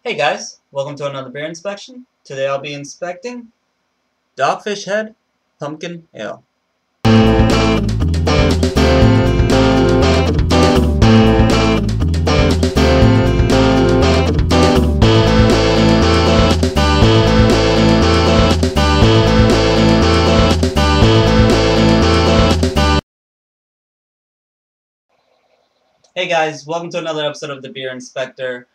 Hey guys, welcome to another beer inspection. Today I'll be inspecting Dogfish Head Pumpkin Ale. Hey guys, welcome to another episode of the Beer Inspector.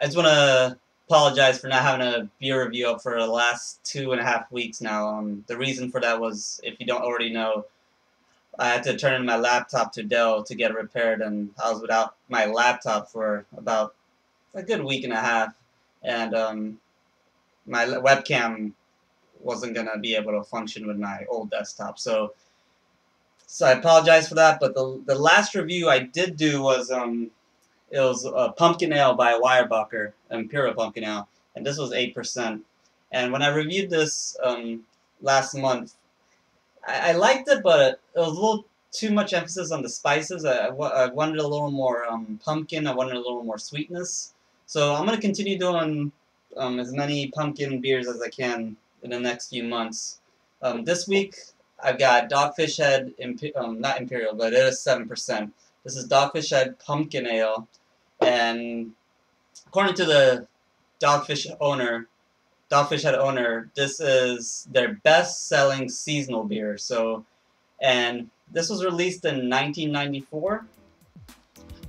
I just want to apologize for not having a beer review up for the last 2.5 weeks now. The reason for that was, if you don't already know, I had to turn in my laptop to Dell to get it repaired, and I was without my laptop for about a good week and a half, and my webcam wasn't going to be able to function with my old desktop. So I apologize for that, but the last review I did do was it was a pumpkin ale by Weyerbacher, Imperial Pumpkin Ale, and this was 8%. And when I reviewed this last month, I liked it, but it was a little too much emphasis on the spices. I wanted a little more pumpkin. I wanted a little more sweetness. So I'm going to continue doing as many pumpkin beers as I can in the next few months. This week, I've got Dogfish Head, not Imperial, but it is 7%. This is Dogfish Head Pumpkin Ale. And according to the Dogfish Head owner, this is their best-selling seasonal beer. And this was released in 1994.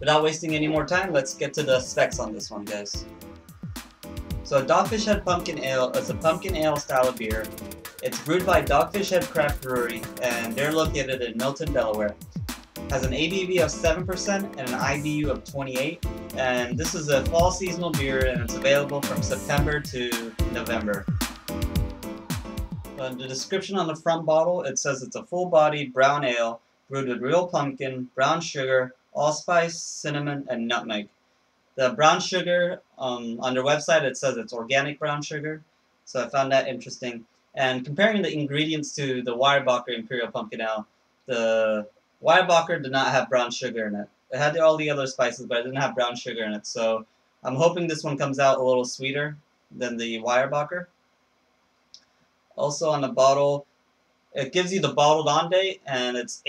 Without wasting any more time, let's get to the specs on this one, guys. So Dogfish Head Pumpkin Ale is a pumpkin ale style of beer. It's brewed by Dogfish Head Craft Brewery, and they're located in Milton, Delaware. Has an ABV of 7% and an IBU of 28, and this is a fall seasonal beer, and it's available from September to November. The description on the front bottle, it says it's a full-bodied brown ale brewed with real pumpkin, brown sugar, allspice, cinnamon, and nutmeg. The brown sugar, on their website, it says it's organic brown sugar, so I found that interesting. And comparing the ingredients to the Weyerbacher Imperial Pumpkin Ale, the Weyerbacher did not have brown sugar in it. It had all the other spices, but it didn't have brown sugar in it. So I'm hoping this one comes out a little sweeter than the Weyerbacher. Also on the bottle, it gives you the bottled on date, and it's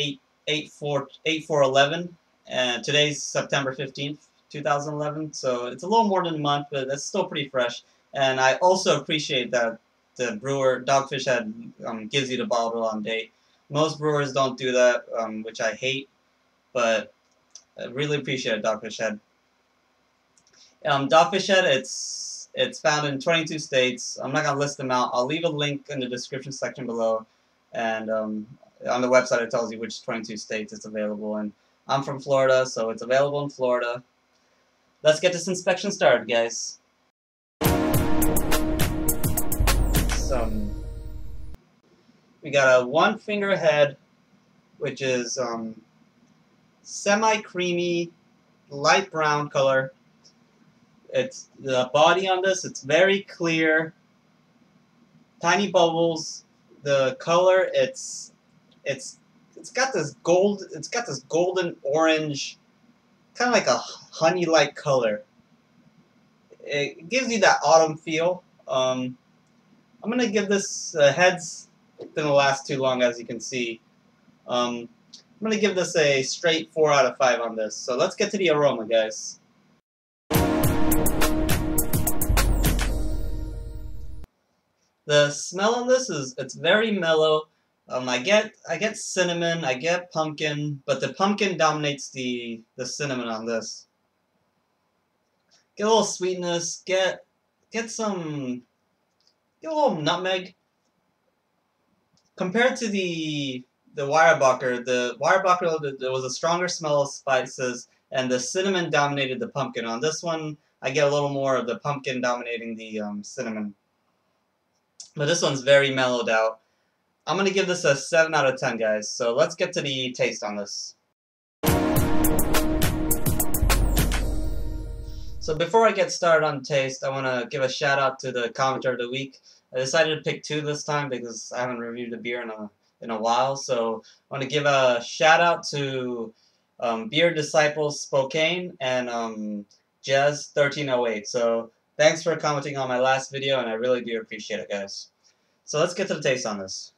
8/4/11, and today's September 15th, 2011. So it's a little more than a month, but it's still pretty fresh. And I also appreciate that the brewer, Dogfish Head, gives you the bottle on date. Most brewers don't do that, which I hate, but I really appreciate it, Dogfish Head. Dogfish Head, it's found in 22 states. I'm not going to list them out. I'll leave a link in the description section below, and on the website it tells you which 22 states it's available in. I'm from Florida, so it's available in Florida. Let's get this inspection started, guys. We got a one finger head, which is semi-creamy, light brown color. It's the body on this. It's very clear, tiny bubbles. The color, it's got this golden orange, kind of like a honey-like color. It gives you that autumn feel. I'm gonna give this heads. Didn't last too long, as you can see. I'm going to give this a straight 4 out of 5 on this. So let's get to the aroma, guys. The smell on this it's very mellow. I get cinnamon, I get pumpkin, but the pumpkin dominates the cinnamon on this. Get a little sweetness, get a little nutmeg. Compared to the Weyerbacher, there was a stronger smell of spices, and the cinnamon dominated the pumpkin. On this one, I get a little more of the pumpkin dominating the cinnamon. But this one's very mellowed out. I'm going to give this a 7 out of 10, guys. So let's get to the taste on this. So before I get started on taste, I want to give a shout out to the commenter of the week. I decided to pick 2 this time because I haven't reviewed a beer in a while. So I want to give a shout out to Beer Disciples Spokane and Jazz 1308. So Thanks for commenting on my last video, and I really do appreciate it, guys. So let's get to the taste on this.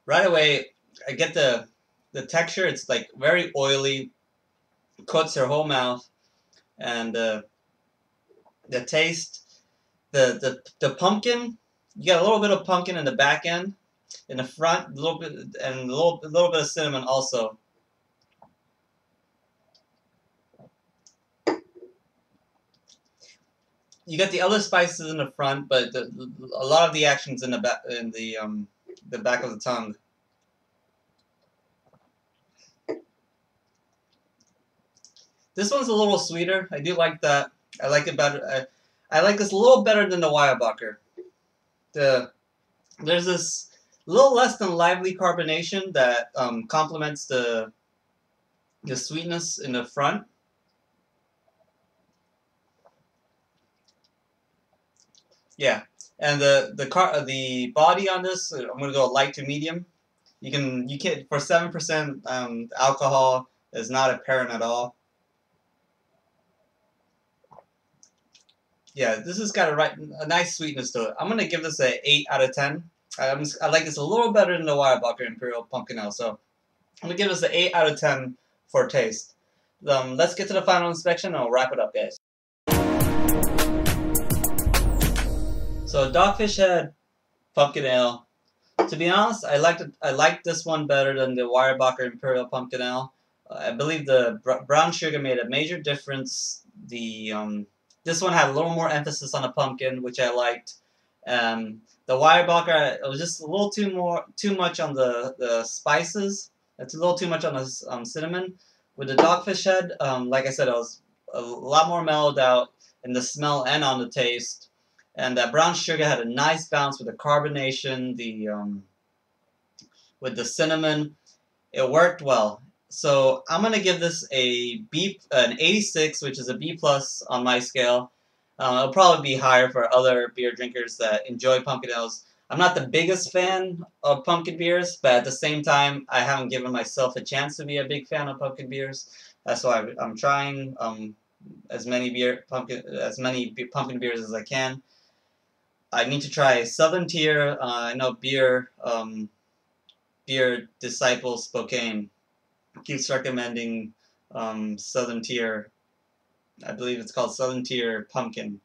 Right away, I get the texture. It's like very oily, coats your whole mouth, and the taste, the pumpkin. You got a little bit of pumpkin in the back end, in the front, a little bit, and a little bit of cinnamon also. You got the other spices in the front, but a lot of the action's in the back, in the back of the tongue. This one's a little sweeter. I do like that. I like it better. I like this a little better than the Weyerbacher. There's this little less than lively carbonation that complements the sweetness in the front. Yeah, and the body on this, I'm gonna go light to medium. You can for 7% alcohol is not apparent at all. Yeah, this has got a nice sweetness to it. I'm gonna give this a 8 out of 10. I like this a little better than the Weyerbacher Imperial Pumpkin Ale, so I'm gonna give this an 8 out of 10 for taste. Let's get to the final inspection and I'll wrap it up, guys. So Dogfish Head Pumpkin Ale. To be honest, I liked this one better than the Weyerbacher Imperial Pumpkin Ale. I believe the brown sugar made a major difference. This one had a little more emphasis on the pumpkin, which I liked. The Weyerbacher, it was just a little too much on the spices. It's a little too much on the cinnamon. With the Dogfish Head, like I said, it was a lot more mellowed out in the smell and on the taste. And that brown sugar had a nice balance with the carbonation, with the cinnamon. It worked well. So I'm gonna give this an 86, which is a B+ on my scale. It'll probably be higher for other beer drinkers that enjoy pumpkin ales. I'm not the biggest fan of pumpkin beers, but at the same time, I haven't given myself a chance to be a big fan of pumpkin beers. That's why I'm trying as many pumpkin beers as I can. I need to try Southern Tier. I know Beer Disciple Spokane keeps recommending Southern Tier. I believe it's called Southern Tier Pumpkin.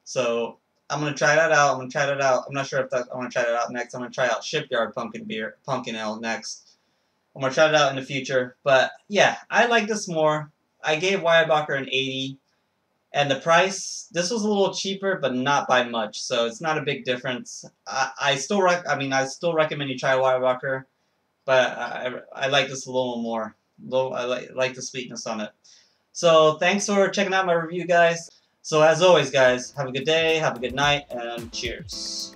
So I'm gonna try that out. I'm not sure if I'm gonna try that out next. I'm gonna try out Shipyard Pumpkin Ale next. I'm gonna try it out in the future. But yeah, I like this more. I gave Weyerbacher an 80. And the price, this was a little cheaper, but not by much, so it's not a big difference. I still recommend you try Weyerbacher, but I like this a little more. I like the sweetness on it. So thanks for checking out my review, guys. So as always, guys, have a good day, have a good night, and cheers.